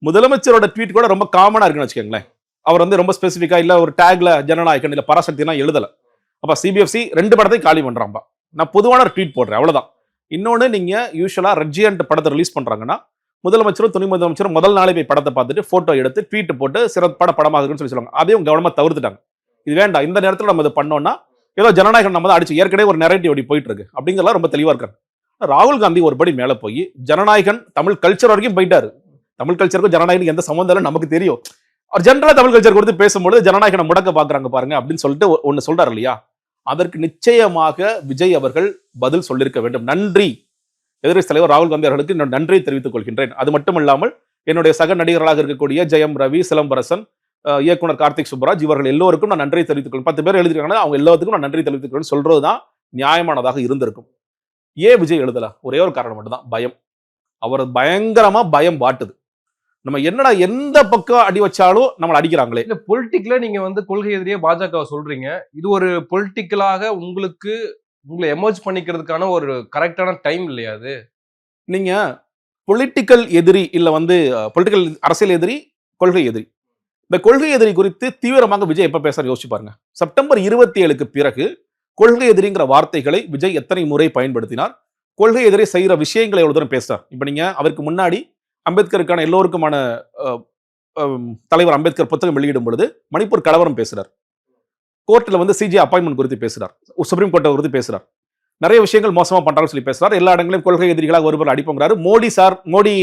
முதலமைச்சரோட tweet கூட ரொம்ப காமனா இருக்குன்னு வச்சுக்கோங்களேன். அவர் வந்து ரொம்ப ஸ்பெசிஃபிக்கா இல்ல ஒரு டேக்ல ஜனநாயகன் இல்ல பராசக்திலாம் எழுதல. அப்ப சிபிஎஃப்சி 2 படத்தையும் காலி பண்றான்பா. நான் பொதுவான ஒரு ட்வீட் போடுறேன் அவ்வளவுதான். இன்னொன்னு நீங்க யூசுவலா ரெட்ஜியன்ட் படத்தை ரிலீஸ் பண்றாங்கன்னா, முதலமைச்சரும் துணை முதலமைச்சரும் முதல் நாளே போய் படத்தை பார்த்துட்டு போட்டோ எடுத்து ட்வீட் போட்டு சிறப்பான படமாக இருக்குன்னு சொல்லி சொல்லுவாங்க. அதையும் கவனமா தவிர்த்துட்டாங்க. இது வேண்டாம். இந்த நேரத்துல நம்ம இதை பண்ணோம்னா, ஏதோ ஜனநாயகம் நம்ம தான் அடிச்சு ஏற்கனவே ஒரு நரேட்டிவ் அப்படி போயிட்டு இருக்கு. அப்படிங்கறதெல்லாம் ரொம்ப தெளிவா இருக்காங்க. ராகுல் காந்தி ஒரு படி மேல போய் ஜனநாயகன் தமிழ் கல்ச்சர் வரைக்கும் போயிட்டாரு. தமிழ் கல்ச்சருக்கும் ஜனநாயகம் எந்த சம்பந்தம் இல்லை நமக்கு தெரியும். அவர் ஜெனரலா தமிழ் கல்ச்சர் கொடுத்து பேசும்போது ஜனநாயகனை முடக்க பாக்குறாங்க பாருங்க அப்படின்னு சொல்லிட்டு ஒன்னு சொல்றாரு இல்லையா? அதற்கு நிச்சயமாக விஜய் அவர்கள் பதில் சொல்லியிருக்க வேண்டும். நன்றி. எதிர்க்கட்சி தலைவர் ராகுல் காந்தி அவர்களுக்கு என்னோட நன்றியை தெரிவித்துக் கொள்கின்றேன். அது மட்டும் இல்லாமல் என்னுடைய சக நடிகர்களாக இருக்கக்கூடிய ஜெயம் ரவி, சிலம்பரசன், இயக்குனர் கார்த்திக் சுப்பராஜ் இவர்கள் எல்லோருக்கும் நான் நன்றி தெரிவித்துக் கொள்கிறேன். 10 பேர் எழுதிருக்காங்க, அவங்க எல்லாத்துக்கும் நான் நன்றி தெரிவித்துக் கொள்கிறேன் சொல்றதுதான் நியாயமானதாக இருந்திருக்கும். ஏன் விஜய் எழுதல? ஒரே ஒரு காரணம் மட்டும் தான், பயம். அவர் பயங்கரமா பயம் வாட்டுது. நம்ம என்னடா எந்த பக்கம் அடி வச்சாலும் நம்மளை அடிக்கிறாங்களே. இல்ல பொலிட்டிக்கலா நீங்க வந்து கொள்கை எதிரியே பாஜக சொல்றீங்க. இது ஒரு பொலிட்டிக்கலாக உங்களுக்கு உங்களை எமர்ஜ் பண்ணிக்கிறதுக்கான ஒரு கரெக்டான டைம் இல்லையா அது? நீங்க பொலிட்டிக்கல் எதிரி இல்ல வந்து பொலிட்டிக்கல் அரசியல் எதிரி, கொள்கை எதிரி. இந்த கொள்கை எதிரி குறித்து தீவிரமாக விஜய் எப்ப பேசுறாரு யோசிச்சு பாருங்க. செப்டம்பர் 27க்கு பிறகு கொள்கை எதிரிங்கிற வார்த்தைகளை விஜய் எத்தனை முறை பயன்படுத்தினார்? கொள்கை எதிரி செய்யற விஷயங்களை எவ்வளவு தூரம் பேசுறார்? இப்ப நீங்க அவருக்கு முன்னாடி அம்பேத்கருக்கான எல்லோருக்குமான தலைவர் அம்பேத்கர் புத்தகம் வெளியிடும் பொழுது மணிப்பூர் கலவரம் பேசுறார். கோர்ட்ல வந்து சிஜி அப்பாயின்மெண்ட் குறித்து பேசுறார். சுப்ரீம் கோர்ட்டை குறித்து பேசுறார். நிறைய விஷயங்கள் மோசமா பண்றாங்கன்னு சொல்லி பேசுறார். எல்லா இடங்களையும் கொள்கை எதிரிகளாக ஒருவர் அடிப்போங்கிறாரு. மோடி சார், மோடி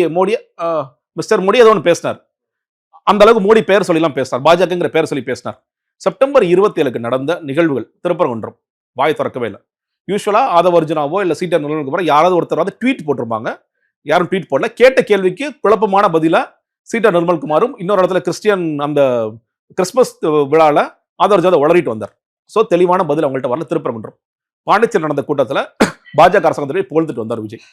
மிஸ்டர் மோடி ஏதோ ஒன்று பேசினார். அந்த அளவுக்கு மோடி பெயர் சொல்லி எல்லாம் பேசினார். பாஜகங்கிற பெயர் சொல்லி பேசினார். செப்டம்பர் 27க்கு நடந்த நிகழ்வுகள் திருப்பரங்குன்றம் வாய் திறக்கவே இல்லை. யூஸ்வலா ஆதவ அர்ஜுனாவோ இல்ல சீட்டா நிலவரம் யாராவது ஒருத்தர் வந்து ட்வீட் போட்டிருப்பாங்க. யாரும் ட்வீட் போடல. கேட்ட கேள்விக்கு குழப்பமான பதிலா சீட்டா நிர்மல்குமாரும் இன்னொரு இடத்துல கிறிஸ்டியன் அந்த கிறிஸ்துமஸ் விழால ஆதவ அர்ஜுனா உளறிட்டு வந்தார். சோ தெளிவான பதில் அவங்கள்ட்ட வரல. திருப்பரங்குன்றம் பாண்டிச்சேரி நடந்த கூட்டத்தில் பாஜக அரசாங்கத்தை புகழ்ந்துட்டு வந்தார் விஜய்.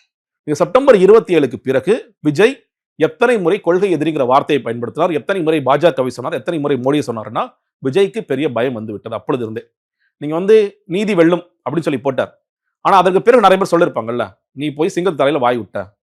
செப்டம்பர் 27க்கு பிறகு விஜய் எத்தனை முறை கொள்கை எதிரிங்கிற வார்த்தையை பயன்படுத்தினார், எத்தனை முறை பாஜகவை சொன்னார், எத்தனை முறை மோடியை சொன்னார்னா விஜய்க்கு பெரிய பயம் வந்து விட்டது. அப்பொழுது இருந்தே நீங்க வந்து நீதி வெல்லும் அப்படின்னு சொல்லி போட்டார். ஆனா அதற்கு பிறகு நிறைய பேர் சொல்லிருப்பாங்கல்ல, நீ போய் சிங்கத்து தலையில வாய் விட்ட,